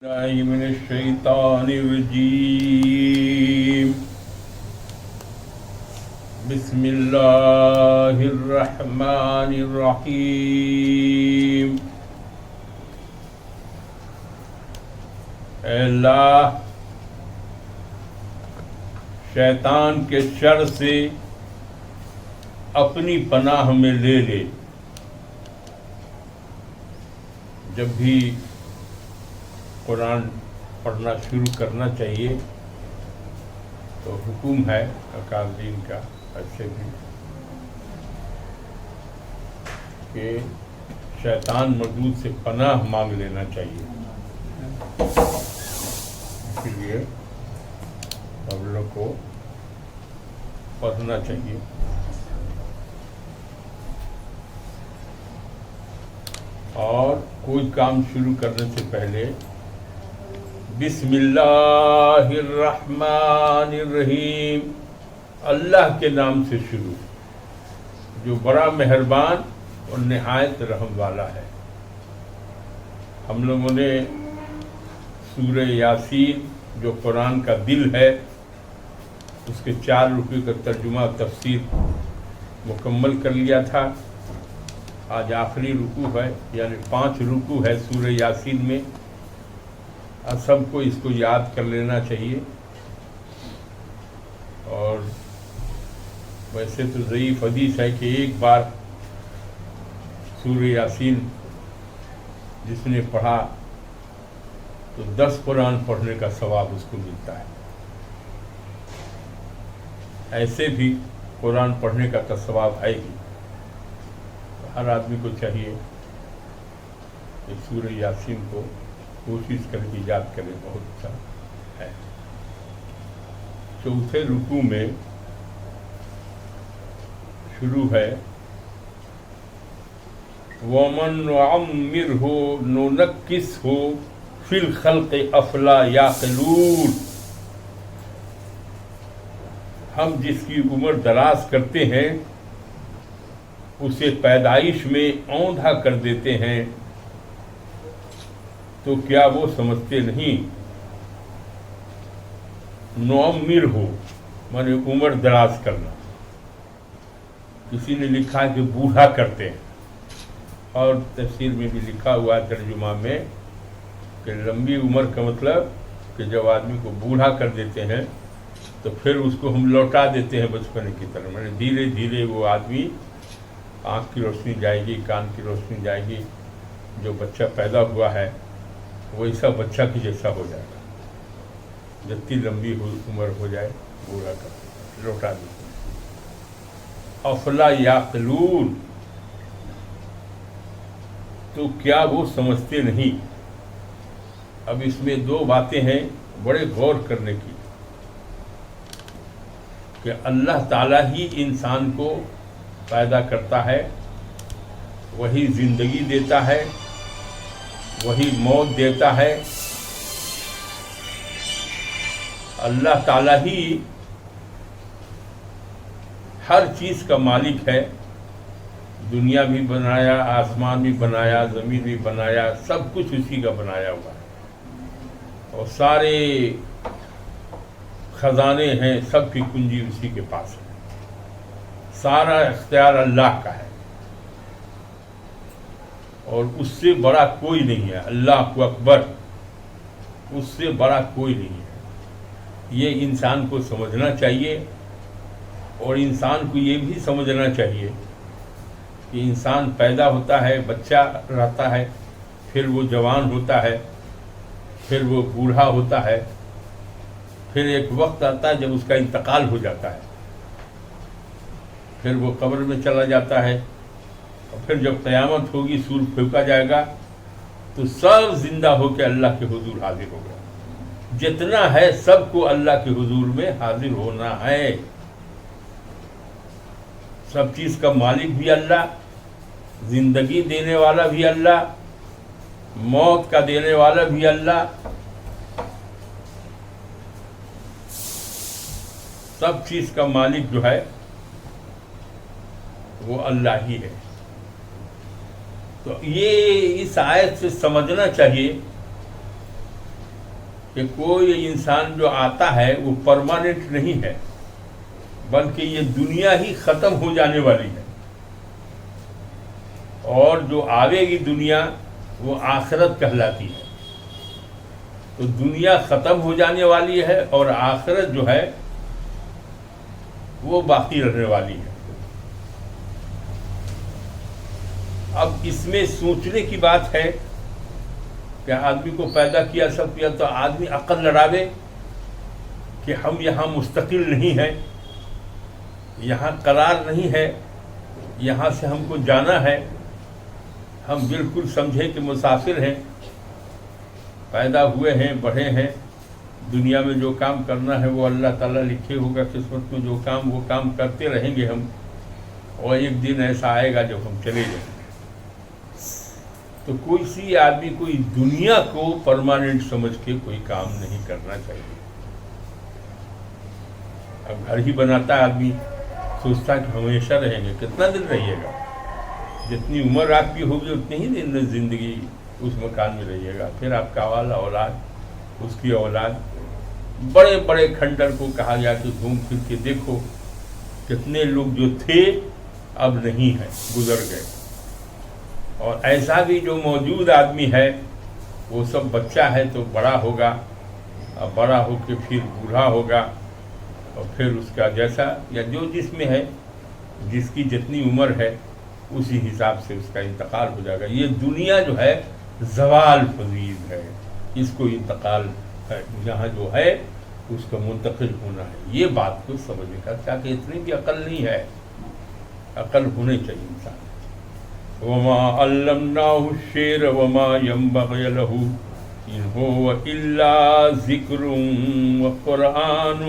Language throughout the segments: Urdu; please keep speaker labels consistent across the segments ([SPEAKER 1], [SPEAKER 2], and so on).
[SPEAKER 1] من الشیطان الرجیم بسم اللہ الرحمن الرحیم۔ اے اللہ، شیطان کے شر سے اپنی پناہ میں لے لے۔ جب بھی قرآن پڑھنا شروع کرنا چاہیے تو حکم ہے اکابرین کا ایسے بھی کہ شیطان مردود سے پناہ مانگ لینا چاہیے۔ اسی لیے ہم لوگ کو پڑھنا چاہیے۔ اور کوئی کام شروع کرنے سے پہلے بسم اللہ الرحمن الرحیم، اللہ کے نام سے شروع، جو بڑا مہربان اور نہایت رحم والا ہے۔ ہم لوگوں نے سورہ یاسین جو قرآن کا دل ہے، اس کے 4 رکوع کا ترجمہ تفسیر مکمل کر لیا تھا۔ آج آخری رکوع ہے، یعنی 5 رکوع ہے سورہ یاسین میں، اور سب کو اس کو یاد کر لینا چاہیے۔ اور ویسے تو ضعیف حدیث ہے کہ ایک بار سورہ یاسین جس نے پڑھا تو 10 قرآن پڑھنے کا ثواب اس کو ملتا ہے۔ ایسے بھی قرآن پڑھنے کا تو ثواب ہے ہی۔ ہر آدمی کو چاہیے کہ سورہ یاسین کو کوشش کر کے یاد کرے، بہت اچھا ہے۔ 4تھے رکوع میں شروع ہے وَمَن نُعَمِّرْهُ نُنَكِّسْهُ فِي الْخَلْقِ أَفَلَا يَعْقِلُونَ۔ ہم جس کی عمر دراز کرتے ہیں اسے پیدائش میں اوندھا کر دیتے ہیں، تو کیا وہ سمجھتے نہیں؟ نعمر ہو مانے عمر دراز کرنا۔ کسی نے لکھا ہے کہ بوڑھا کرتے ہیں، اور تفسیر میں بھی لکھا ہوا ہے ترجمہ میں کہ لمبی عمر کا مطلب کہ جب آدمی کو بوڑھا کر دیتے ہیں تو پھر اس کو ہم لوٹا دیتے ہیں بچپنے کی طرح، مانے دھیرے دھیرے وہ آدمی آنکھ کی روشنی جائے گی، کان کی روشنی جائے گی، جو بچہ پیدا ہوا ہے ویسا بچہ کی جیسا ہو جائے گا۔ جتنی لمبی عمر ہو جائے بوڑھا کر لوٹا دیں۔ افلا یعقلون، تو کیا وہ سمجھتے نہیں؟ اب اس میں 2 باتیں ہیں بڑے غور کرنے کی، کہ اللہ تعالیٰ ہی انسان کو پیدا کرتا ہے، وہی زندگی دیتا ہے، وہی موت دیتا ہے۔ اللہ تعالیٰ ہی ہر چیز کا مالک ہے، دنیا بھی بنایا، آسمان بھی بنایا، زمین بھی بنایا، سب کچھ اسی کا بنایا ہوا ہے، اور سارے خزانے ہیں، سب کی کنجی اسی کے پاس ہے۔ سارا اختیار اللہ کا ہے، اور اس سے بڑا کوئی نہیں ہے۔ اللہ اکبر، اس سے بڑا کوئی نہیں ہے۔ یہ انسان کو سمجھنا چاہیے، اور انسان کو یہ بھی سمجھنا چاہیے کہ انسان پیدا ہوتا ہے، بچہ رہتا ہے، پھر وہ جوان ہوتا ہے، پھر وہ بوڑھا ہوتا ہے، پھر ایک وقت آتا ہے جب اس کا انتقال ہو جاتا ہے، پھر وہ قبر میں چلا جاتا ہے، اور پھر جب قیامت ہوگی، سور پھونکا جائے گا، تو سب زندہ ہو کے اللہ کے حضور حاضر ہوگا۔ جتنا ہے سب کو اللہ کے حضور میں حاضر ہونا ہے۔ سب چیز کا مالک بھی اللہ، زندگی دینے والا بھی اللہ، موت کا دینے والا بھی اللہ، سب چیز کا مالک جو ہے وہ اللہ ہی ہے۔ تو یہ اس آیت سے سمجھنا چاہیے کہ کوئی انسان جو آتا ہے وہ پرماننٹ نہیں ہے، بلکہ یہ دنیا ہی ختم ہو جانے والی ہے، اور جو آوے گی دنیا وہ آخرت کہلاتی ہے۔ تو دنیا ختم ہو جانے والی ہے اور آخرت جو ہے وہ باقی رہنے والی ہے۔ اب اس میں سوچنے کی بات ہے کہ آدمی کو پیدا کیا سب کیا، تو آدمی عقل لڑاوے کہ ہم یہاں مستقل نہیں ہیں، یہاں قرار نہیں ہے، یہاں سے ہم کو جانا ہے، ہم بالکل سمجھے کہ مسافر ہیں، پیدا ہوئے ہیں، بڑھے ہیں، دنیا میں جو کام کرنا ہے وہ اللہ تعالیٰ لکھے ہوگا قسمت میں، جو کام وہ کام کرتے رہیں گے ہم، اور ایک دن ایسا آئے گا جب ہم چلے جائیں گے۔ تو کوئی سی آدمی کوئی دنیا کو پرماننٹ سمجھ کے کوئی کام نہیں کرنا چاہیے۔ اب گھر ہی بناتا ہے آدمی، سوچتا ہے کہ ہمیشہ رہیں گے، کتنا دن رہیے گا؟ جتنی عمر آپ کی ہوگی اتنی ہی دن زندگی اس مکان میں رہیے گا، پھر آپ کا والا اولاد، اس کی اولاد۔ بڑے بڑے کھنڈر کو کہا گیا کہ گھوم پھر کے دیکھو کتنے لوگ جو تھے اب نہیں ہیں، گزر گئے، اور ایسا بھی جو موجود آدمی ہے وہ سب بچہ ہے تو بڑا ہوگا، اور بڑا ہو کے پھر بوڑھا ہوگا، اور پھر اس کا جیسا یا جو جس میں ہے، جس کی جتنی عمر ہے اسی حساب سے اس کا انتقال ہو جائے گا۔ یہ دنیا جو ہے زوال پذیر ہے، اس کو انتقال ہے، یہاں جو ہے اس کا منتقل ہونا ہے۔ یہ بات کو سمجھنے کا، تاکہ اتنی بھی عقل نہیں ہے، عقل ہونے چاہیے انسان۔ وَمَا عَلَّمْنَاهُ الشِّعْرَ وَمَا يَنبَغِي لَهُ إِنْ هُوَ إِلَّا ذِكْرٌ وَقُرْآنٌ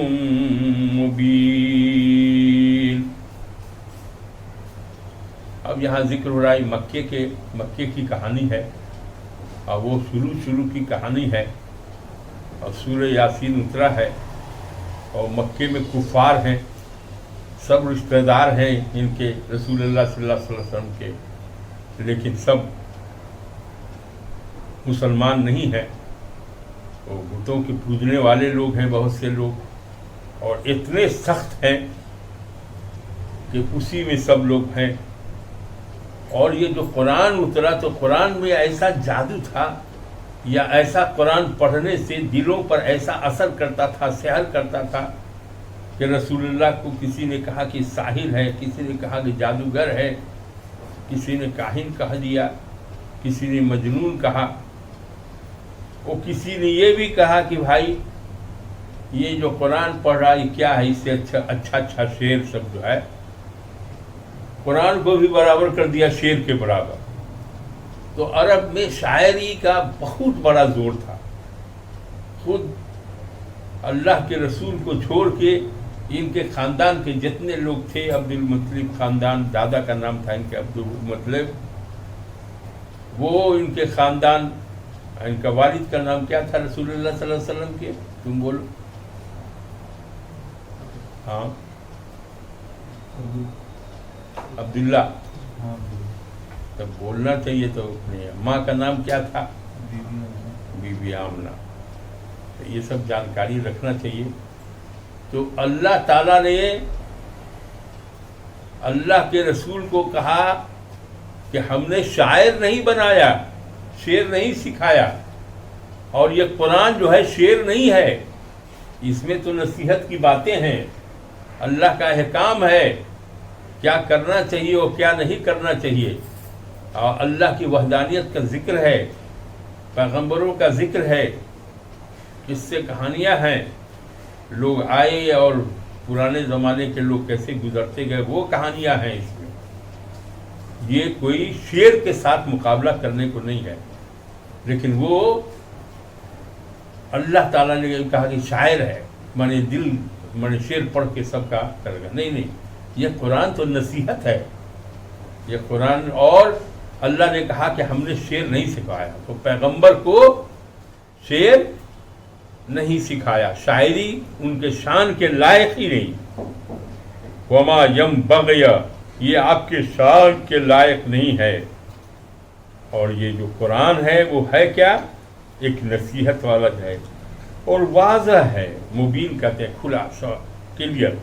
[SPEAKER 1] مُبِينٌ۔ اب یہاں ذکر ہو رہا ہے مکے کی کہانی ہے، اور وہ شروع کی کہانی ہے، اور سورہ یاسین اترا ہے، اور مکے میں کفار ہیں، سب رشتہ دار ہیں ان کے، رسول اللہ صلی اللہ علیہ وسلم کے، لیکن سب مسلمان نہیں ہیں، وہ بتوں کے پوجنے والے لوگ ہیں بہت سے لوگ، اور اتنے سخت ہیں کہ اسی میں سب لوگ ہیں۔ اور یہ جو قرآن اترا تو قرآن میں ایسا جادو تھا، یا ایسا قرآن پڑھنے سے دلوں پر ایسا اثر کرتا تھا، سحر کرتا تھا، کہ رسول اللہ کو کسی نے کہا کہ ساحر ہے، کسی نے کہا کہ جادوگر ہے، کسی نے کاہن کہہ دیا، کسی نے مجنون کہا، اور کسی نے یہ بھی کہا کہ بھائی یہ جو قرآن پڑھ رہا ہے کیا ہے، اس سے اچھا شعر سب جو ہے، قرآن کو بھی برابر کر دیا شعر کے برابر۔ تو عرب میں شاعری کا بہت بڑا زور تھا، خود اللہ کے رسول کو چھوڑ کے ان کے خاندان کے جتنے لوگ تھے، عبد المطلب خاندان، دادا کا نام تھا ان کے عبد المطلب، وہ ان کے خاندان، ان کا والد کا نام کیا تھا رسول اللہ صلی اللہ علیہ وسلم کے؟ تم بولو۔ ہاں، عبداللہ۔ تب بولنا چاہیے تو اپنے ماں کا نام کیا تھا؟ بی بی آمنہ۔ یہ سب جانکاری رکھنا چاہیے۔ تو اللہ تعالیٰ نے اللہ کے رسول کو کہا کہ ہم نے شاعر نہیں بنایا، شعر نہیں سکھایا، اور یہ قرآن جو ہے شعر نہیں ہے، اس میں تو نصیحت کی باتیں ہیں، اللہ کا احکام ہے، کیا کرنا چاہیے اور کیا نہیں کرنا چاہیے، اور اللہ کی وحدانیت کا ذکر ہے، پیغمبروں کا ذکر ہے، اس سے کہانیاں ہیں، لوگ آئے اور پرانے زمانے کے لوگ کیسے گزرتے گئے وہ کہانیاں ہیں اس میں۔ یہ کوئی شعر کے ساتھ مقابلہ کرنے کو نہیں ہے، لیکن وہ اللہ تعالیٰ نے کہا کہ شاعر ہے، میں شعر پڑھ کے سب کا کرے گا، نہیں، یہ قرآن تو نصیحت ہے، یہ قرآن، اور اللہ نے کہا کہ ہم نے شعر نہیں سکھایا، تو پیغمبر کو شعر نہیں سکھایا، شاعری ان کے شان کے لائق ہی نہیں۔ وما ينبغي، یہ آپ کے شان کے لائق نہیں ہے۔ اور یہ جو قرآن ہے وہ ہے کیا؟ ایک نصیحت والا ہے، اور واضح ہے، مبین کہتے ہیں کھلا کلیئر،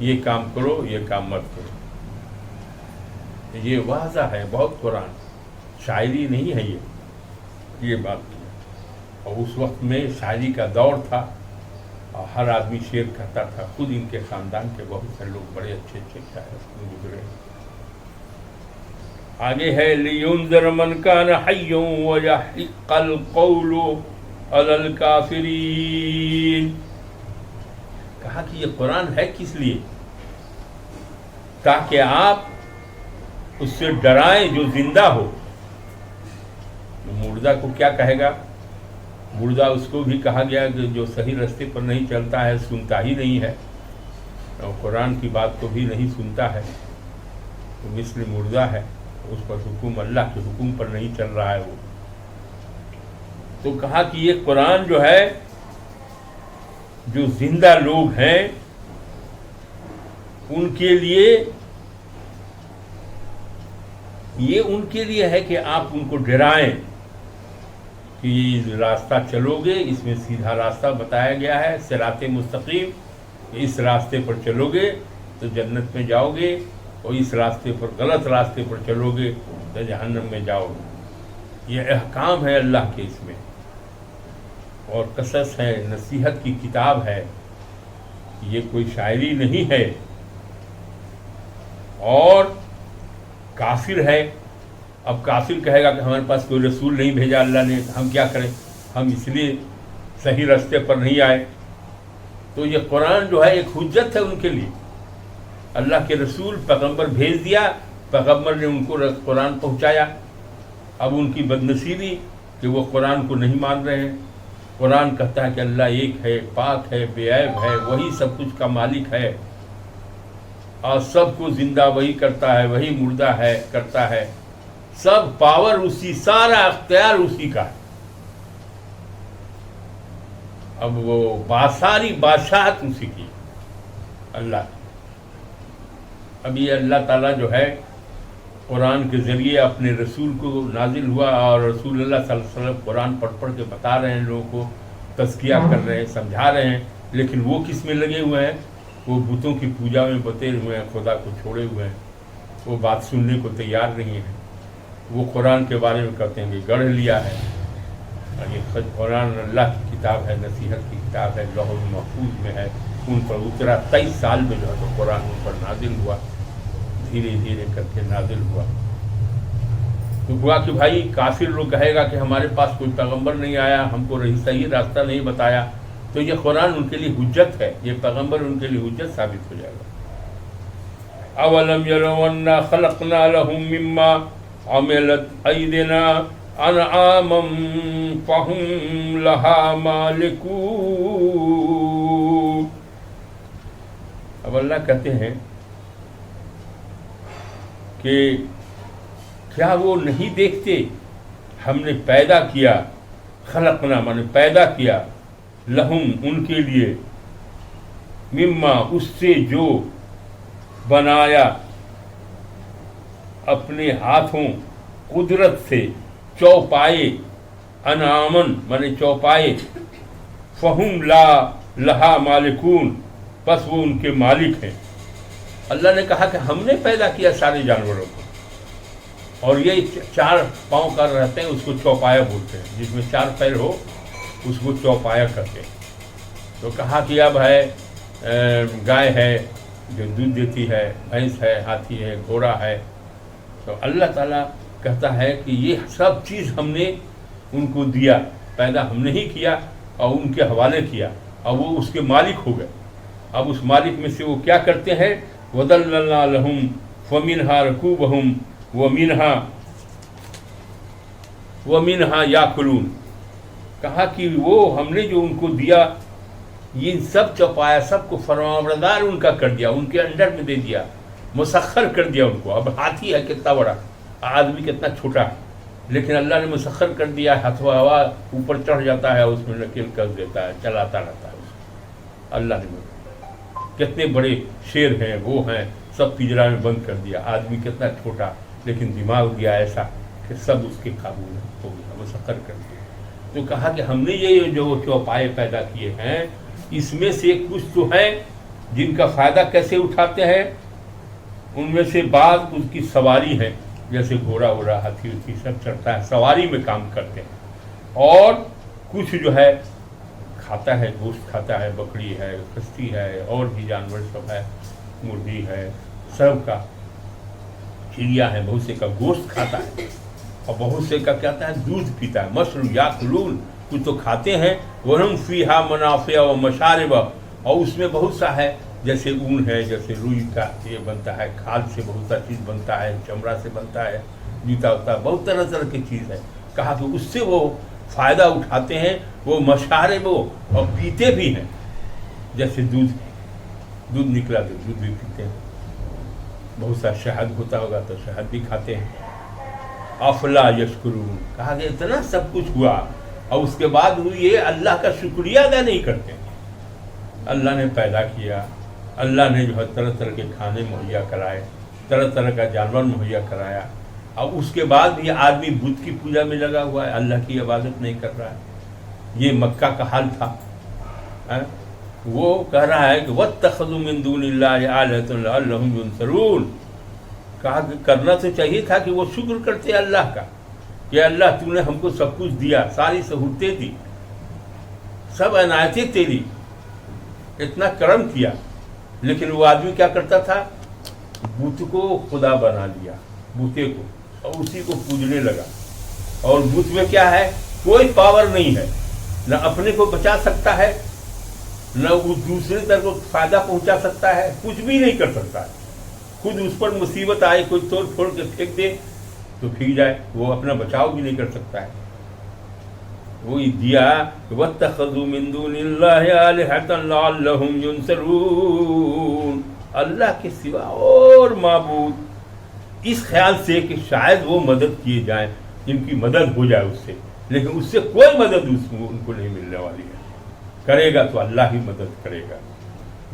[SPEAKER 1] یہ کام کرو یہ کام مت کرو، یہ واضح ہے بہت، قرآن شاعری نہیں ہے یہ بات کی۔ اور اس وقت میں شاعری کا دور تھا اور ہر آدمی شعر کہتا تھا، خود ان کے خاندان کے بہت سے لوگ بڑے اچھے اچھے شاعر گزرے۔ آگے ہے لِيُنذِرَ مَنْ كَانَ حَيًّا وَيَحِقَّ الْقَوْلُ عَلَى الْكَافِرِينَ۔ کہا کہ یہ قرآن ہے کس لیے؟ تاکہ آپ اس سے ڈرائیں جو زندہ ہو۔ مردہ کو کیا کہے گا؟ مردہ اس کو بھی کہا گیا کہ جو صحیح راستے پر نہیں چلتا ہے، سنتا ہی نہیں ہے اور قرآن کی بات کو بھی نہیں سنتا ہے، تو مثل مردہ ہے، اس پر حکم اللہ کے حکم پر نہیں چل رہا ہے وہ۔ تو کہا کہ یہ قرآن جو ہے، جو زندہ لوگ ہیں ان کے لیے، یہ ان کے لیے ہے کہ آپ ان کو ڈرائیں کہ یہ راستہ چلو گے، اس میں سیدھا راستہ بتایا گیا ہے، صراط مستقیم، اس راستے پر چلو گے تو جنت میں جاؤ گے، اور اس راستے پر غلط راستے پر چلو گے تو جہنم میں جاؤ گے۔ یہ احکام ہے اللہ کے اس میں، اور قصص ہے، نصیحت کی کتاب ہے، یہ کوئی شاعری نہیں ہے۔ اور کافر ہے، اب کافر کہے گا کہ ہمارے پاس کوئی رسول نہیں بھیجا اللہ نے، ہم کیا کریں، ہم اس لیے صحیح راستے پر نہیں آئے۔ تو یہ قرآن جو ہے ایک حجت ہے ان کے لیے، اللہ کے رسول پیغمبر بھیج دیا، پیغمبر نے ان کو قرآن پہنچایا، اب ان کی بدنصیبی کہ وہ قرآن کو نہیں مان رہے ہیں۔ قرآن کہتا ہے کہ اللہ ایک ہے، پاک ہے، بے عیب ہے، وہی سب کچھ کا مالک ہے، اور سب کو زندہ وہی کرتا ہے، وہی مردہ ہے کرتا ہے، سب پاور اسی، سارا اختیار اسی کا ہے۔ اب وہ ساری بادشاہت اسی کی، اللہ کی۔ اب یہ اللہ تعالیٰ جو ہے قرآن کے ذریعے اپنے رسول کو نازل ہوا، اور رسول اللہ صلی اللہ علیہ وسلم قرآن پڑھ پڑھ کے بتا رہے ہیں لوگوں کو، تزکیہ کر رہے ہیں، سمجھا رہے ہیں، لیکن وہ کس میں لگے ہوئے ہیں؟ وہ بتوں کی پوجا میں بتے ہوئے ہیں، خدا کو چھوڑے ہوئے ہیں، وہ بات سننے کو تیار نہیں ہیں۔ وہ قرآن کے بارے میں کہتے ہیں کہ گڑھ لیا ہے، اور یہ قرآن اللہ کی کتاب ہے، نصیحت کی کتاب ہے، لوح محفوظ میں ہے، ان پر اترا، 23 سال میں جو ہے تو قرآن ان پر نازل ہوا، دھیرے دھیرے کر کے نازل ہوا۔ تو ہوا کہ بھائی کافر لوگ کہے گا کہ ہمارے پاس کوئی پیغمبر نہیں آیا، ہم کو صحیح راستہ نہیں بتایا، تو یہ قرآن ان کے لیے حجت ہے، یہ پیغمبر ان کے لیے حجت ثابت ہو جائے گا۔ اولم یروا انا خلقنا لهم مما عملت ایدینا انعاما فهم لها مالکون۔ اب اللہ کہتے ہیں کہ کیا وہ نہیں دیکھتے، ہم نے پیدا کیا، خلقنا مانے پیدا کیا، لہم ان کے لیے، مما اس سے جو بنایا اپنے ہاتھوں قدرت سے، چوپائے، انعامن مانے چوپائے، فہم لا لہا مالکون، بس وہ ان کے مالک ہیں۔ اللہ نے کہا کہ ہم نے پیدا کیا سارے جانوروں کو، اور یہ 4 پاؤں کا رہتے ہیں، اس کو چوپایا بولتے ہیں، جس میں 4 پیر ہو اس کو چوپایا کرتے ہیں۔ تو کہا کہ اب ہے گائے ہے جو دودھ دیتی ہے، بھینس ہے، ہاتھی ہے، گھوڑا ہے۔ تو اللہ تعالیٰ کہتا ہے کہ یہ سب چیز ہم نے ان کو دیا، پیدا ہم نے ہی کیا اور ان کے حوالے کیا، اور وہ اس کے مالک ہو گئے۔ اب اس مالک میں سے وہ کیا کرتے ہیں؟ وَذَلَّلْنَا لَهُمْ فَمِنْهَا رَكُوبَهُمْ وَمِنْهَا يَأْكُلُونَ۔ کہا کہ وہ ہم نے جو ان کو دیا، یہ سب چوپایا، سب کو فرمانبردار ان کا کر دیا، ان کے انڈر میں دے دیا، مسخر کر دیا ان کو۔ اب ہاتھی ہے کتنا بڑا، آدمی کتنا چھوٹا، لیکن اللہ نے مسخر کر دیا، ہاتھوں ہوا اوپر چڑھ جاتا ہے، اس میں نکیل کر دیتا ہے، چلاتا رہتا ہے اس کو۔ اللہ نے کتنے بڑے شیر ہیں، وہ ہیں، سب پنجرا میں بند کر دیا۔ آدمی کتنا چھوٹا، لیکن دماغ دیا ایسا کہ سب اس کے قابو میں ہو گیا، مسخر کر دیا۔ تو تو کہا کہ ہم نے یہ جو چوپائے پیدا کیے ہیں اس میں سے کچھ تو ہیں جن کا فائدہ کیسے اٹھاتے ہیں، ان میں سے بعض اس کی سواری ہے، جیسے گھوڑا ووڑا ہاتھی وتھی سب چڑھتا ہے، سواری میں کام کرتے ہیں، اور کچھ جو ہے کھاتا ہے، گوشت کھاتا ہے، بکری ہے، کشتی ہے، اور بھی جانور سب ہے، مرغی ہے، سب کا، چڑیا ہے، بہت سے کا گوشت کھاتا ہے، اور بہت سے کا کیا ہے دودھ پیتا ہے، مشر یاکلون، کچھ تو کھاتے ہیں، وَهُمْ فِيهَا مَنَافِعُ وَمَشَارِبُ، اور اس میں بہت سا ہے، جیسے اون ہے، جیسے روئی کا یہ بنتا ہے، کھال سے بہت سا چیز بنتا ہے، چمڑا سے بنتا ہے، جوتا ہوتا ہے، بہت طرح طرح کی چیز ہے، کہا کہ اس سے وہ فائدہ اٹھاتے ہیں، وہ مشارب اور پیتے بھی ہیں، جیسے دودھ نکلا تو دودھ بھی پیتے ہیں، بہت سا شہد ہوتا ہوگا تو شہد بھی کھاتے ہیں، افلا یشکرون، کہا کہ اتنا سب کچھ ہوا اور اس کے بعد یہ اللہ کا شکریہ ادا نہیں کرتے۔ اللہ نے پیدا کیا، اللہ نے جو ہے طرح طرح کے کھانے مہیا کرائے، طرح طرح کا جانور مہیا کرایا، اور اس کے بعد بھی آدمی بت کی پوجا میں لگا ہوا ہے، اللہ کی عبادت نہیں کر رہا ہے۔ یہ مکہ کا حال تھا، وہ کہہ رہا ہے کہ وَاتَّخَذُوا مِن دُونِ اللَّهِ آلِهَةً لَعَلَّهُمْ يُنصَرُونَ، کہا کہ کرنا تو چاہیے تھا کہ وہ شکر کرتے اللہ کا کہ اللہ تو نے ہم کو سب کچھ دیا، ساری سہولتیں دی، سب عنایتیں تیری، اتنا کرم کیا، لیکن وہ آدمی کیا کرتا تھا، بت کو خدا بنا لیا، بوتے کو، اور اسی کو پوجنے لگا، اور بت میں کیا ہے، کوئی پاور نہیں ہے، نہ اپنے کو بچا سکتا ہے، نہ اس دوسرے طرف کو فائدہ پہنچا سکتا ہے، کچھ بھی نہیں کر سکتا ہے، خود اس پر مصیبت آئے کوئی توڑ پھوڑ کے پھینک دے تو پھینک جائے، وہ اپنا بچاؤ بھی نہیں کر سکتا ہے۔ وہی دیا وَاتَّخَذُوا مِن دُونِ اللَّهِ آلِهَةً لَعَلَّهُمْ يُنصَرُونَ، اللہ کے سوا اور معبود، اس خیال سے کہ شاید وہ مدد کیے جائیں، ان کی مدد ہو جائے اس سے، لیکن اس سے کوئی مدد ان کو نہیں ملنے والی ہے، کرے گا تو اللہ ہی مدد کرے گا۔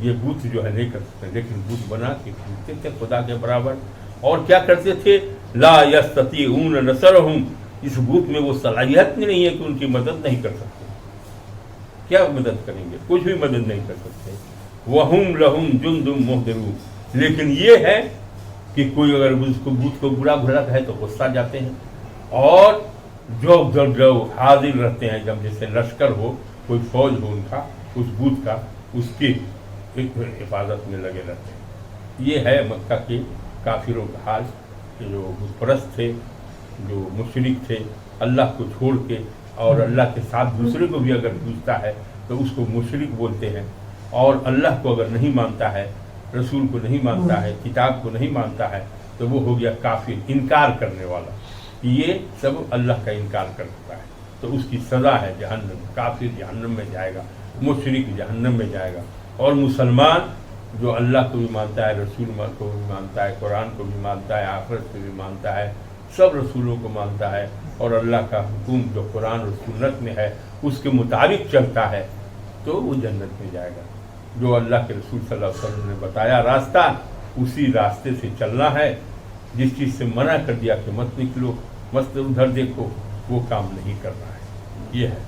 [SPEAKER 1] یہ بت جو ہے نہیں کر سکتے، لیکن بت بنا کے پوجتے تھے خدا کے برابر، اور کیا کرتے تھے، لا یستطیعون نصرہم، اس بت میں وہ صلاحیت نہیں ہے کہ ان کی مدد نہیں کر سکتے، کیا مدد کریں گے، کچھ بھی مدد نہیں کر سکتے، وَهُمْ لَهُمْ جُنْدٌ مُحْضِرُونَ، لیکن یہ ہے کہ کوئی اگر اس کو بت کو برا بھلا کہے تو غصہ جاتے ہیں، اور جو حاضر رہتے ہیں، جب جیسے لشکر ہو، کوئی فوج ہو ان کا، اس بت کا، اس کی حفاظت میں لگے رہتے ہیں۔ یہ ہے مکہ کے کافروں کا حال، کہ جو بت پرست تھے، جو مشرک تھے، اللہ کو چھوڑ کے، اور اللہ کے ساتھ دوسرے کو بھی اگر پوجتا ہے تو اس کو مشرک بولتے ہیں، اور اللہ کو اگر نہیں مانتا ہے، رسول کو نہیں مانتا ہے، کتاب کو نہیں مانتا ہے، تو وہ ہو گیا کافر، انکار کرنے والا، یہ سب اللہ کا انکار کرتا ہے، تو اس کی سزا ہے جہنم، کافر جہنم میں جائے گا، مشرک جہنم میں جائے گا، اور مسلمان جو اللہ کو بھی مانتا ہے، رسول کو بھی مانتا ہے، قرآن کو بھی مانتا ہے، آخرت کو بھی مانتا ہے، سب رسولوں کو مانتا ہے، اور اللہ کا حکم جو قرآن اور سنت میں ہے اس کے مطابق چلتا ہے، تو وہ جنت میں جائے گا۔ جو اللہ کے رسول صلی اللہ علیہ وسلم نے بتایا راستہ، اسی راستے سے چلنا ہے، جس چیز سے منع کر دیا کہ مت نکلو، مت ادھر دیکھو، وہ کام نہیں کرنا ہے، یہ ہے۔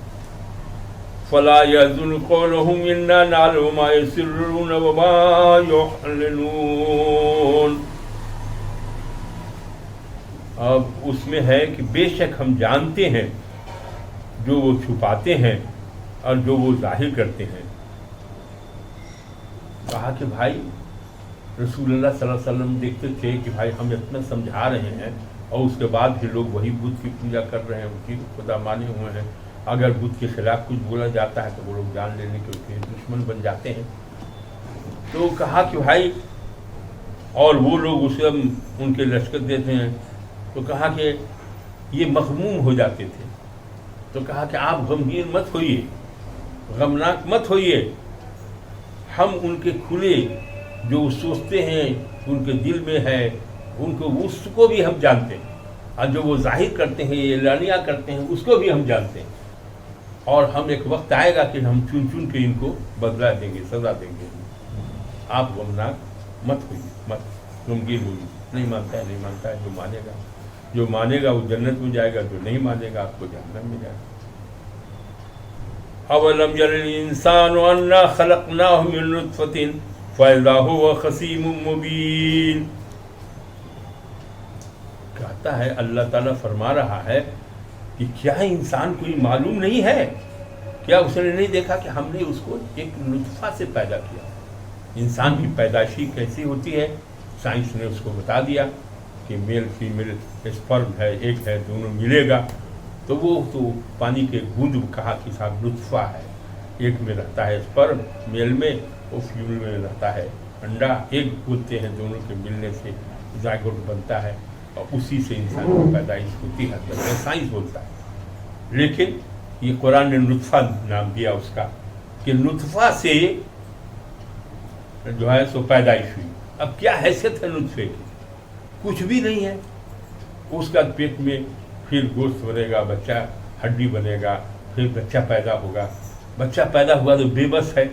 [SPEAKER 1] فَلَا يَحْزُنْكَ قَوْلُهُمْ إِنَّا نَعْلَمُ مَا يُسِرُّونَ وَمَا يُعْلِنُونَ، اب اس میں ہے کہ بے شک ہم جانتے ہیں جو وہ چھپاتے ہیں اور جو وہ ظاہر کرتے ہیں۔ کہا کہ بھائی رسول اللہ صلی اللہ علیہ وسلم دیکھتے تھے کہ بھائی ہم اتنا سمجھا رہے ہیں، اور اس کے بعد بھی لوگ وہی بت کی پوجا کر رہے ہیں، ان کی خدا مانے ہوئے ہیں، اگر بت کے خلاف کچھ بولا جاتا ہے تو وہ لوگ جان لینے کے اس کے دشمن بن جاتے ہیں۔ تو کہا کہ بھائی، اور وہ لوگ اسے ان کے لشکر دیتے ہیں، تو کہا کہ یہ مغموم ہو جاتے تھے، تو کہا کہ آپ غمگین مت ہوئیے، غمناک مت ہوئیے، ہم ان کے کھلے جو سوچتے ہیں ان کے دل میں ہے، ان کو اس کو بھی ہم جانتے ہیں، اور جو وہ ظاہر کرتے ہیں، اعلانیہ کرتے ہیں، اس کو بھی ہم جانتے ہیں، اور ہم ایک وقت آئے گا کہ ہم چن چن کے ان کو بدلا دیں گے، سزا دیں گے۔ آپ غمناک مت ہوئیے، مت غمگین ہوئیے، نہیں مانتا ہے نہیں مانتا ہے، جو مانے گا وہ جنت میں جائے گا، جو نہیں مانے گا آپ کو جہنم میں جائے گا۔ اولم یرل الانسان انا خلقناہ من نطفۃ فاذا هو خصیم مبین. کہتا ہے اللہ تعالیٰ فرما رہا ہے کہ کیا انسان کو یہ معلوم نہیں ہے؟ کیا اس نے نہیں دیکھا کہ ہم نے اس کو ایک نطفہ سے پیدا کیا؟ انسان کی پیدائشی کیسی ہوتی ہے سائنس نے اس کو بتا دیا کہ میل فیمیل اسپرم ہے، ایک ہے، دونوں ملے گا تو وہ تو پانی کے بوند کہا کہ صاحب نطفہ ہے. ایک میں رہتا ہے اسپرم میل میں، اور فیمیل میں رہتا ہے انڈا. ایک بولتے ہیں دونوں کے ملنے سے زائگوٹ بنتا ہے اور اسی سے انسان کی پیدائش ہوتی ہے، سائنس بولتا ہے. لیکن یہ قرآن نے نطفہ نام دیا اس کا کہ نطفہ سے جو ہے سو پیدائش ہوئی. اب کیا حیثیت ہے نطفے کی؟ کچھ بھی نہیں ہے. اس کا پیٹ میں پھر گوشت بنے گا، بچہ ہڈی بنے گا، پھر بچہ پیدا ہوگا. بچہ پیدا ہوا تو بے بس ہے،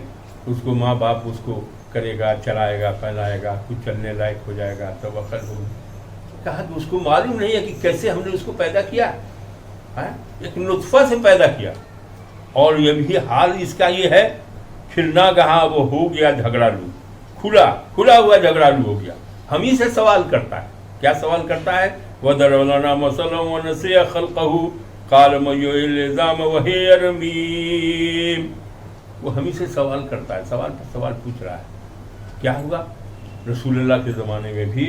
[SPEAKER 1] اس کو ماں باپ اس کو کرے گا، چلائے گا، پہنائے گا، کچھ چلنے لائق ہو جائے گا تو عقل ہوگی. کہا کہ اس کو معلوم نہیں ہے کہ کیسے ہم نے اس کو پیدا کیا، ایک نطفہ سے پیدا کیا. اور یہ بھی حال اس کا یہ ہے پھر نہ کہا وہ ہو گیا جھگڑالو، کھلا ہوا جھگڑالو ہو گیا. ہم ہی سے سوال کرتا ہے. کیا سوال کرتا ہے؟ وَضَرَبَ لَنَا مَثَلًا وَنَسِيَ خَلْقَهُ قَالَ مَن يُحْيِي الْعِظَامَ وَهِيَ رَمِيمٌ. وہ ہم ہی سے سوال کرتا ہے، سوال پر سوال پوچھ رہا ہے. کیا ہوگا؟ رسول اللہ کے زمانے میں بھی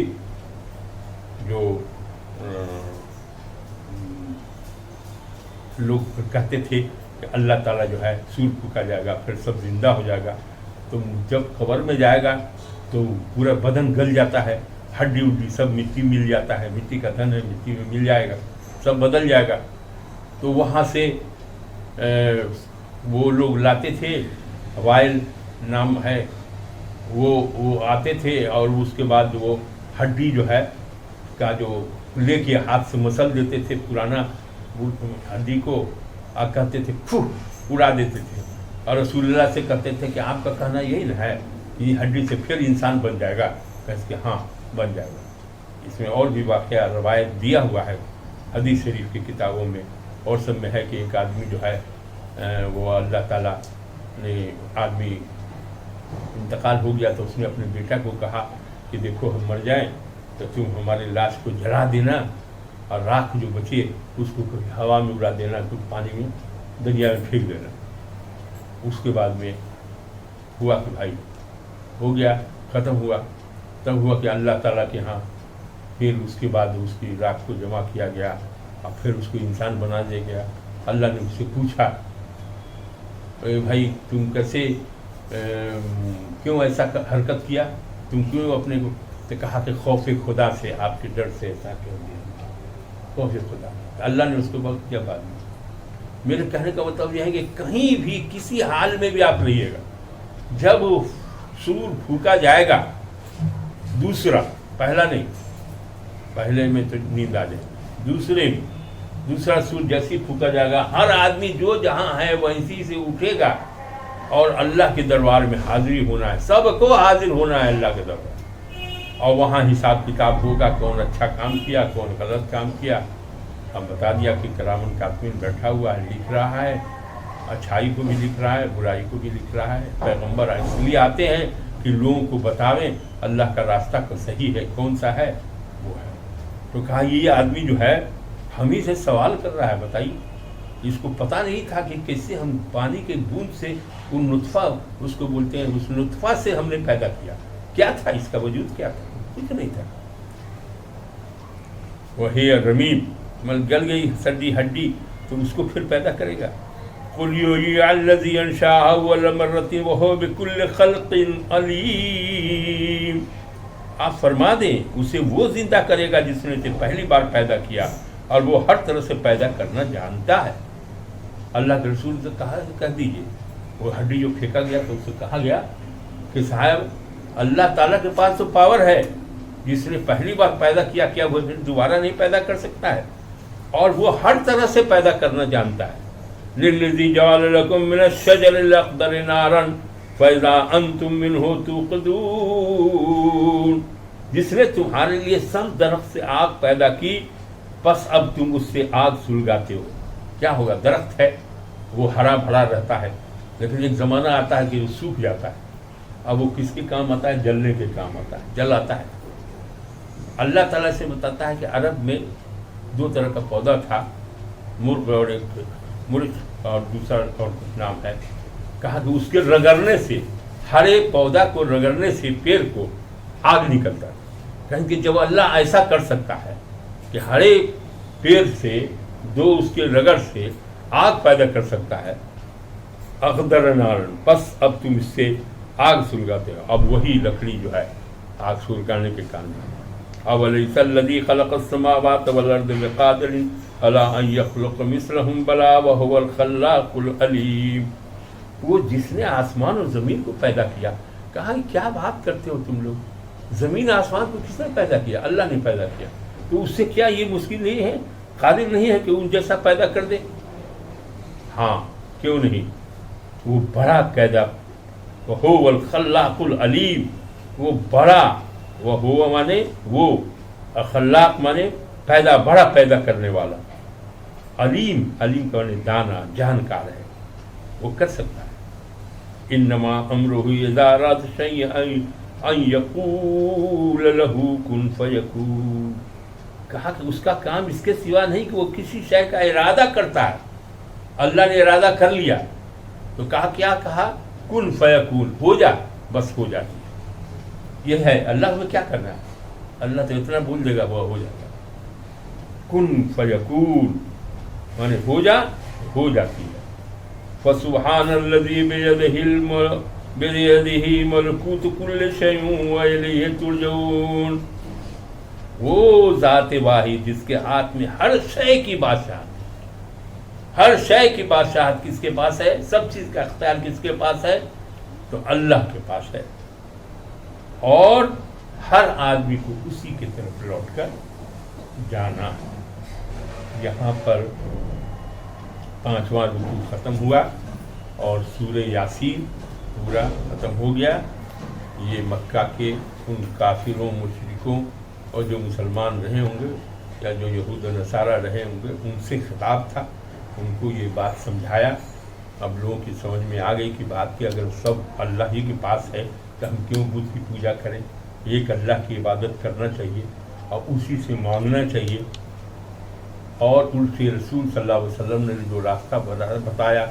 [SPEAKER 1] جو لوگ کہتے تھے کہ اللہ تعالیٰ جو ہے سور پھونکا جائے گا پھر سب زندہ ہو جائے گا، تو جب قبر میں جائے گا تو پورا بدن گل جاتا ہے، ہڈی اڈی سب مٹی مل جاتا ہے، مٹی کا دھن ہے، مٹی میں مل جائے گا، سب بدل جائے گا. تو وہاں سے وہ لوگ لاتے تھے، وائل نام ہے، وہ آتے تھے اور اس کے بعد وہ ہڈی جو ہے کا جو لے کے ہاتھ سے مسل دیتے تھے پرانا ہڈی کو، اور کہتے تھے اڑا دیتے تھے. اور رسول اللہ سے کہتے تھے کہ آپ کا کہنا یہی نہ ہے یہ ہڈی سے پھر انسان بن جائے گا؟ کہتے کہ ہاں بن جائے گا. اس میں اور بھی واقعہ روایت دیا ہوا ہے حدیث شریف کی کتابوں میں اور سب میں ہے کہ ایک آدمی جو ہے وہ اللہ تعالیٰ نے آدمی انتقال ہو گیا تو اس نے اپنے بیٹا کو کہا کہ دیکھو ہم مر جائیں تو تم ہماری لاش کو جلا دینا اور راکھ جو بچے اس کو ہوا میں اڑا دینا، کچھ پانی میں دریا میں پھینک دینا. اس کے بعد میں ہوا کہ بھائی ہو گیا، ختم ہوا. تب ہوا کہ اللہ تعالیٰ کے ہاں پھر اس کے بعد اس کی راکھ کو جمع کیا گیا اور پھر اس کو انسان بنا دیا گیا. اللہ نے اس سے پوچھا بھائی تم کیسے کیوں ایسا حرکت کیا، تم کیوں اپنے کو؟ تو کہا کہ خوف خدا سے، آپ کے ڈر سے ایسا کیوں دیا، خوف خدا. اللہ نے اس کو وقت کیا بعد میں. میرے کہنے کا مطلب یہ ہے کہ کہیں بھی کسی حال میں بھی آپ رہیے گا، جب سور پھونکا جائے گا دوسرا، پہلا نہیں، پہلے میں تو نیند آ جائے، دوسرا سور جیسی پھونکا جائے گا، ہر آدمی جو جہاں ہے وہیں سے اٹھے گا اور اللہ کے دربار میں حاضری ہونا ہے. سب کو حاضر ہونا ہے اللہ کے دربار، اور وہاں حساب کتاب ہوگا کون اچھا کام کیا کون غلط کام کیا. ہم بتا دیا کہ کرامن کاتبین بیٹھا ہوا ہے، لکھ رہا ہے، اچھائی کو بھی لکھ رہا ہے، برائی کو بھی لکھ رہا ہے. پیغمبر اس لیے آتے ہیں کہ لوگوں کو بتاویں اللہ کا راستہ کو صحیح ہے کون سا ہے وہ ہے. تو کہا یہ آدمی جو ہے ہم ہی سے سوال کر رہا ہے. بتائیے اس کو پتہ نہیں تھا کہ کیسے ہم پانی کے بوند سے وہ نطفہ اس کو بولتے ہیں، اس نطفہ سے ہم نے پیدا کیا. کیا تھا اس کا وجود، کیا تھا؟ کچھ نہیں تھا. وہی رمیم، مل گل گئی سردی ہڈی تو اس کو پھر پیدا کرے گا. قُلْ يُحْيِيهَا الَّذِي أَنشَأَهَا أَوَّلَ مَرَّةٍ وَهُوَ بِكُلِّ خَلْقٍ عَلِيمٌ. آپ فرما دیں اسے وہ زندہ کرے گا جس نے اسے پہلی بار پیدا کیا اور وہ ہر طرح سے پیدا کرنا جانتا ہے. اللہ کے رسول سے کہہ دیجئے، وہ ہڈی جو پھینکا گیا تو اس سے کہا گیا کہ صاحب اللہ تعالیٰ کے پاس تو پاور ہے، جس نے پہلی بار پیدا کیا کیا وہ دوبارہ نہیں پیدا کر سکتا ہے، اور وہ ہر طرح سے پیدا کرنا جانتا ہے. لِلَّذِي جَعَلَ لَكُم مِّنَ الشَّجَرِ الْأَخْضَرِ نَارًا فَإِذَا أَنتُم مِّنْهُ تُوقِدُونَ. جس نے تمہارے لیے سبز درخت سے آگ پیدا کی، پس اب تم اس سے آگ سلگاتے ہو. کیا ہوگا؟ درخت ہے وہ ہرا بھرا رہتا ہے، لیکن ایک زمانہ آتا ہے کہ وہ سوکھ جاتا ہے. اب وہ کس کے کام آتا ہے؟ جلنے کے کام آتا ہے، جل آتا ہے. اللہ تعالیٰ سے بتاتا ہے کہ عرب میں 2 طرح کا پودا تھا، مرغ اور ایک مرچ اور دوسرا اور کچھ نام ہے. کہا کہ اس کے رگڑنے سے، ہر ایک پودا کو رگڑنے سے پیڑ کو آگ نکلتا ہے. کہیں کہ جب اللہ ایسا کر سکتا ہے کہ ہر ایک پیڑ سے 2 اس کے رگڑ سے آگ پیدا کر سکتا ہے، اخضر نارن، بس اب تم اس سے آگ سلگاتے ہو. اب وہی لکڑی جو ہے آگ سلگانے کے کام ہے. اولیس الذی خلق السماوات والارض بقادر علی ان یخلق مثلهم بلی وهو الخلاق العلیم. وہ جس نے آسمان اور زمین کو پیدا کیا. کہا کیا بات کرتے ہو تم لوگ، زمین آسمان کو کس نے پیدا کیا؟ اللہ نے پیدا کیا. تو اس سے کیا یہ مشکل نہیں ہے، قادر نہیں ہے کہ ان جیسا پیدا کر دے؟ ہاں کیوں نہیں، وہ بڑا قیدا، وَهُوَ الْخَلَّاقُ الْعَلِيمُ، وہ بڑا، وہ مانے وہ، خلاق مانے پیدا، بڑا پیدا کرنے والا، علیم، علیم کا مانے دانا، جانکار ہے، وہ کر سکتا ہے. انما امرہ اذا اراد شیئا ان یقول له کن فیکون. کہا کہ اس کا کام اس کے سوا نہیں کہ وہ کسی شے کا ارادہ کرتا ہے. اللہ نے ارادہ کر لیا تو کہا، کیا کہا؟ کن فیکون، ہو جا، بس ہو جاتی ہے. یہ ہے اللہ میں کیا کرنا ہے، اللہ تو اتنا بول دے گا وہ ہو جاتا ہے. کن فیکون مانے ہو جا، ہو جاتی ہے. فسبحان الذی بیدہ ملکوت کل شیء والیہ ترجعون. وہ ذات واحد جس کے ہاتھ میں ہر شے کی بادشاہت، ہر شے کی بادشاہت کس کے پاس ہے؟ سب چیز کا اختیار کس کے پاس ہے؟ تو اللہ کے پاس ہے. اور ہر آدمی کو اسی کی طرف لوٹ کر جانا. یہاں پر 5واں رکوع ختم ہوا اور سورہ یاسین پورا ختم ہو گیا. یہ مکہ کے ان کافروں، مشرکوں اور جو مسلمان رہے ہوں گے یا جو یہود و نصارہ رہے ہوں گے ان سے خطاب تھا. ان کو یہ بات سمجھایا. اب لوگوں کی سمجھ میں آ گئی کہ بات کہ اگر سب اللہ ہی کے پاس ہے تو ہم کیوں بت کی پوجا کریں؟ ایک اللہ کی عبادت کرنا چاہیے اور اسی سے مانگنا چاہیے. اور ان سے رسول صلی اللہ علیہ وسلم نے جو راستہ بتایا،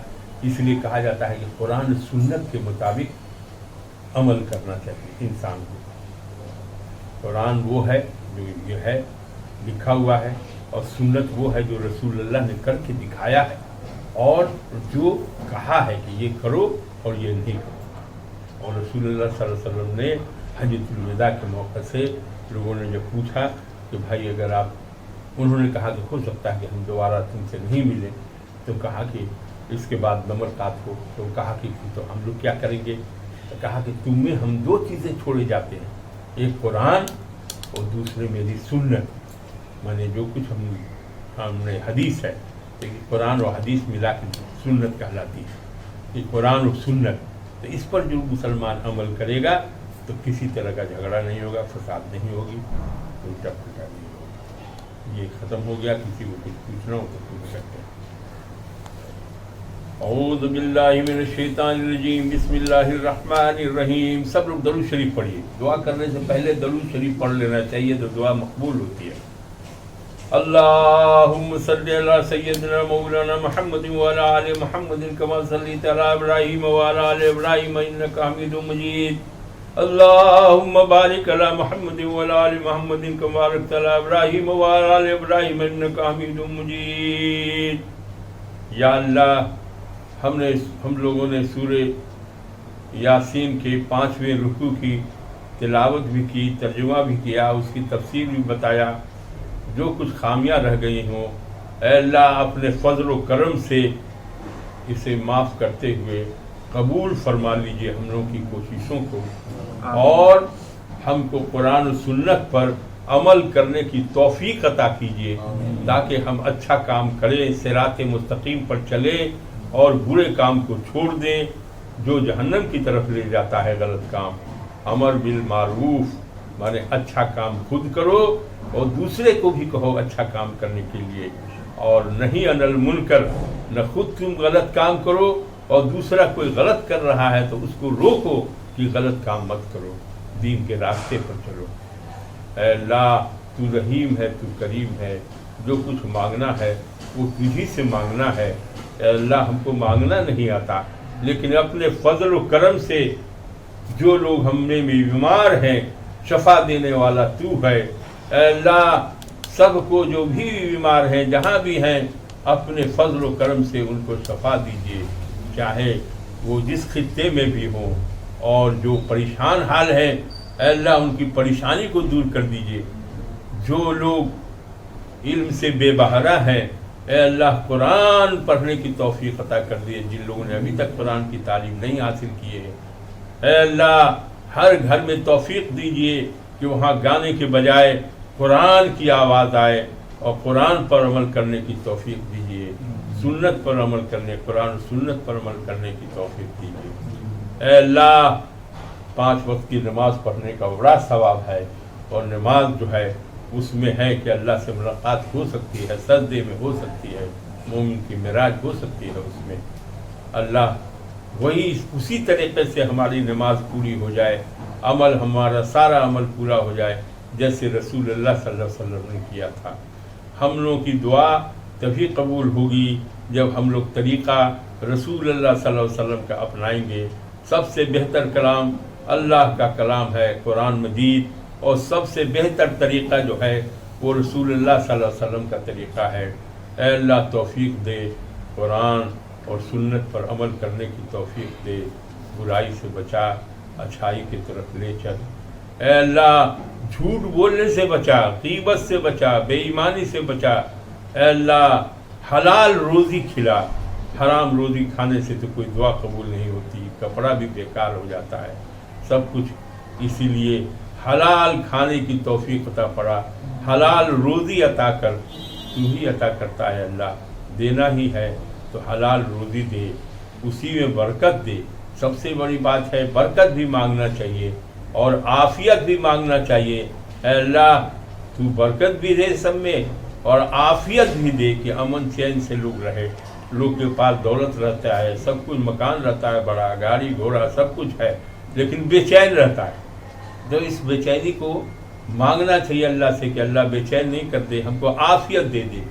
[SPEAKER 1] اس لیے کہا جاتا ہے کہ قرآن سنت کے مطابق عمل کرنا چاہیے انسان کو. قرآن وہ ہے جو یہ ہے لکھا ہوا ہے، اور سنت وہ ہے جو رسول اللہ نے کر کے دکھایا ہے اور جو کہا ہے کہ یہ کرو اور یہ نہیں کرو. اور رسول اللہ صلی اللہ علیہ وسلم نے حجۃ الوداع کے موقع سے لوگوں نے جب پوچھا کہ بھائی اگر آپ، انہوں نے کہا کہ ہو سکتا ہے کہ ہم دوبارہ تم سے نہیں ملیں، تو کہا کہ اس کے بعد ملاقات ہو. تو کہا کہ تو ہم لوگ کیا کریں گے؟ تو کہا کہ تم میں ہم 2 چیزیں چھوڑے جاتے ہیں، ایک قرآن اور دوسرے میری سنت. مانے جو کچھ ہم نے حدیث ہے، قرآن اور حدیث ملا کے سنت کہلاتی ہے. یہ قرآن اور سنت، تو اس پر جو مسلمان عمل کرے گا تو کسی طرح کا جھگڑا نہیں ہوگا، فساد نہیں ہوگی، الٹا پلٹا نہیں ہوگا. یہ ختم ہو گیا. کسی کو کچھ پوچھنا ہو تو پوچھ سکتے ہیں. اعوذ باللہ من الشیطان الرجیم، بسم اللہ الرحمن الرحیم. سب لوگ درود شریف پڑھیے. دعا کرنے سے پہلے درود شریف پڑھ لینا چاہیے تو دعا مقبول ہوتی ہے. اللہم صلی علی سیدنا مولانا محمد وعلی آل محمد کما صلیت علی ابراہیم وعلی آل ابراہیم انک حمید مجید. اللہم بارک علی محمد وعلی آل محمد کما بارکت علی ابراہیم وعلی آل ابراہیم انک حمید مجید. یا اللہ، ہم لوگوں نے سورہ یاسین کے 5ویں رکوع کی تلاوت بھی کی، ترجمہ بھی کیا، اس کی تفسیر بھی بتایا. جو کچھ خامیاں رہ گئی ہوں اے اللہ اپنے فضل و کرم سے اسے معاف کرتے ہوئے قبول فرما لیجئے ہم لوگوں کی کوششوں کو، اور ہم کو قرآن و سنت پر عمل کرنے کی توفیق عطا کیجئے تاکہ ہم اچھا کام کریں، صراط مستقیم پر چلیں اور برے کام کو چھوڑ دیں جو جہنم کی طرف لے جاتا ہے غلط کام. امر بالمعروف مانے اچھا کام خود کرو اور دوسرے کو بھی کہو اچھا کام کرنے کے لیے، اور نہیں عن المنکر نہ خود تم غلط کام کرو اور دوسرا کوئی غلط کر رہا ہے تو اس کو روکو کہ غلط کام مت کرو، دین کے راستے پر چلو۔ اے اللہ تو رحیم ہے، تو کریم ہے، جو کچھ مانگنا ہے وہ تجھی سے مانگنا ہے۔ اے اللہ ہم کو مانگنا نہیں آتا، لیکن اپنے فضل و کرم سے جو لوگ ہم میں بیمار ہیں شفا دینے والا تو ہے۔ اے اللہ سب کو جو بھی بیمار ہیں جہاں بھی ہیں اپنے فضل و کرم سے ان کو شفا دیجیے، چاہے وہ جس خطے میں بھی ہوں، اور جو پریشان حال ہیں اے اللہ ان کی پریشانی کو دور کر دیجیے۔ جو لوگ علم سے بے بہرہ ہیں اے اللہ قرآن پڑھنے کی توفیق عطا کر دیے، جن لوگوں نے ابھی تک قرآن کی تعلیم نہیں حاصل کی ہے اے اللہ ہر گھر میں توفیق دیجیے کہ وہاں گانے کے بجائے قرآن کی آواز آئے، اور قرآن پر عمل کرنے کی توفیق دیجیے، سنت پر عمل کرنے، قرآن و سنت پر عمل کرنے کی توفیق دیجیے۔ اے اللہ 5 وقت کی نماز پڑھنے کا بڑا ثواب ہے، اور نماز جو ہے اس میں ہے کہ اللہ سے ملاقات ہو سکتی ہے، سجدے میں ہو سکتی ہے، مومن کی معراج ہو سکتی ہے اس میں۔ اللہ وہی اسی طریقے سے ہماری نماز پوری ہو جائے، عمل ہمارا سارا عمل پورا ہو جائے جیسے رسول اللہ صلی اللہ علیہ وسلم نے کیا تھا۔ ہم لوگوں کی دعا تبھی قبول ہوگی جب ہم لوگ طریقہ رسول اللہ صلی اللہ علیہ وسلم کا اپنائیں گے۔ سب سے بہتر کلام اللہ کا کلام ہے قرآن مجید، اور سب سے بہتر طریقہ جو ہے وہ رسول اللہ صلی اللہ علیہ وسلم کا طریقہ ہے۔ اے اللہ توفیق دے، قرآن اور سنت پر عمل کرنے کی توفیق دے، برائی سے بچا، اچھائی کی طرف لے چل۔ اے اللہ جھوٹ بولنے سے بچا، غیبت سے بچا، بے ایمانی سے بچا۔ اے اللہ حلال روزی کھلا، حرام روزی کھانے سے تو کوئی دعا قبول نہیں ہوتی، کپڑا بھی بیکار ہو جاتا ہے، سب کچھ۔ اسی لیے حلال کھانے کی توفیق عطا پڑا، حلال روزی عطا کر، تو ہی عطا کرتا ہے اللہ، دینا ہی ہے تو حلال روزی دے، اسی میں برکت دے۔ سب سے بڑی بات ہے برکت بھی مانگنا چاہیے اور عافیت بھی مانگنا چاہیے۔ اے اللہ تو برکت بھی دے سب میں اور عافیت بھی دے کہ امن چین سے لوگ رہے۔ لوگ کے پاس دولت رہتا ہے، سب کچھ مکان رہتا ہے، بڑا گاڑی گھوڑا سب کچھ ہے، لیکن بے چین رہتا ہے۔ تو اس بے چینی کو مانگنا چاہیے اللہ سے کہ اللہ بے چین نہیں کرتے، ہم کو عافیت دے دے،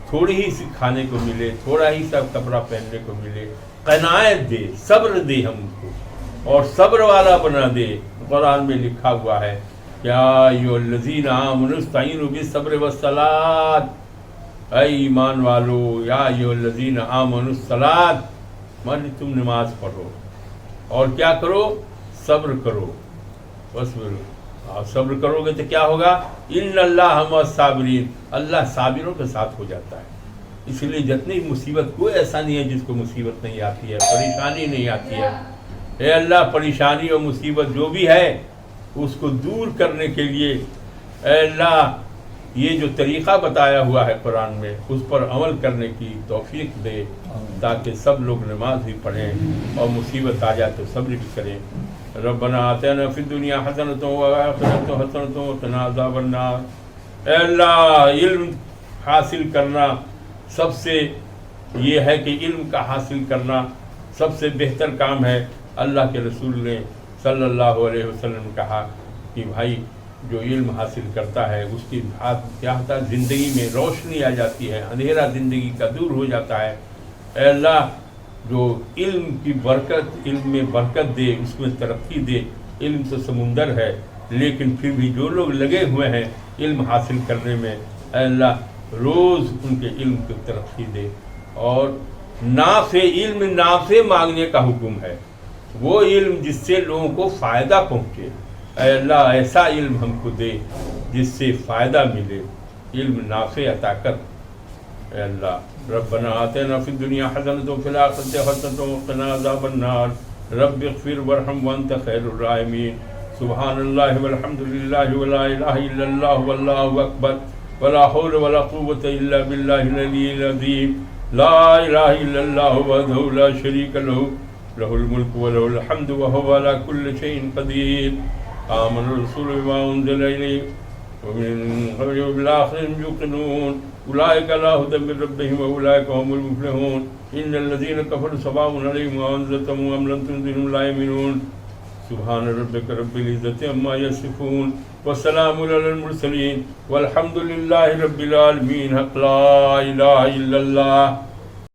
[SPEAKER 1] تھوڑی ہی سی کھانے کو ملے، تھوڑا ہی سب کپڑا پہننے کو ملے، قناعت دے، صبر دے ہم کو، اور صبر والا بنا دے۔ قرآن میں لکھا ہوا ہے یا ایھا الذین آمنوا استعینوا بالصبر والصلاۃ، اے ایمان والو، یا ایھا الذین آمنوا الصلاۃ، مانے تم نماز پڑھو اور کیا کرو؟ صبر کرو، اور صبر کرو گے تو کیا ہوگا؟ ان اللہ مع الصابرین، اللہ صابروں کے ساتھ ہو جاتا ہے۔ اس لیے جتنی مصیبت، کوئی ایسا نہیں ہے جس کو مصیبت نہیں آتی ہے، پریشانی نہیں آتی ہے۔ اے اللہ پریشانی اور مصیبت جو بھی ہے اس کو دور کرنے کے لیے اے اللہ یہ جو طریقہ بتایا ہوا ہے قرآن میں اس پر عمل کرنے کی توفیق دے، تاکہ سب لوگ نماز بھی پڑھیں اور مصیبت آ جائے تو صبر بھی کریں۔ ربنا آتنا فی الدنیا حسنۃ وفی الآخرۃ حسنۃ وقنا عذاب النار۔ اے اللہ علم حاصل کرنا سب سے یہ ہے کہ علم کا حاصل کرنا سب سے بہتر کام ہے۔ اللہ کے رسول نے صلی اللہ علیہ وسلم نے کہا کہ بھائی جو علم حاصل کرتا ہے اس کی ہاتھ کیا ہوتا ہے، زندگی میں روشنی آ جاتی ہے، اندھیرا زندگی کا دور ہو جاتا ہے۔ اے اللہ جو علم کی برکت، علم میں برکت دے، اس میں ترقی دے۔ علم تو سمندر ہے، لیکن پھر بھی جو لوگ لگے ہوئے ہیں علم حاصل کرنے میں، اے اللہ روز ان کے علم کو ترقی دے۔ اور نافع علم، نافع مانگنے کا حکم ہے، وہ علم جس سے لوگوں کو فائدہ پہنچے۔ اے اللہ ایسا علم ہم کو دے جس سے فائدہ ملے، علم نافع عطا کر۔ اے اللہ ربنا آتنا فی الدنیا حسنۃ وفی الآخرۃ حسنۃ وقنا عذاب النار۔ رب اغفر وارحم وانت خیر الراحمین۔ سبحان اللہ والحمد للہ ولا الہ الا اللہ واللہ اکبر ولا حول ولا قوة الا باللہ العلی العظیم۔ لا الہ الا اللہ وحدہ لا شریک لہ، لہ الملک ولہ الحمد وہو علی کل شیء قدیر۔ آمن الرسول بما انزل الیہ ومن قبلہ بالآخرۃ هم یوقنون۔ اولئک علی ھدی من ربہم واولئک هم المفلحون ان الذین کفروا سواء علیہم اانذرتهم ام لم تنذرهم لا یؤمنون سبحان ربک رب العزة عما یصفون وسلام علی المرسلین والحمد للہ رب العالمین حق لا الہ الا اللہ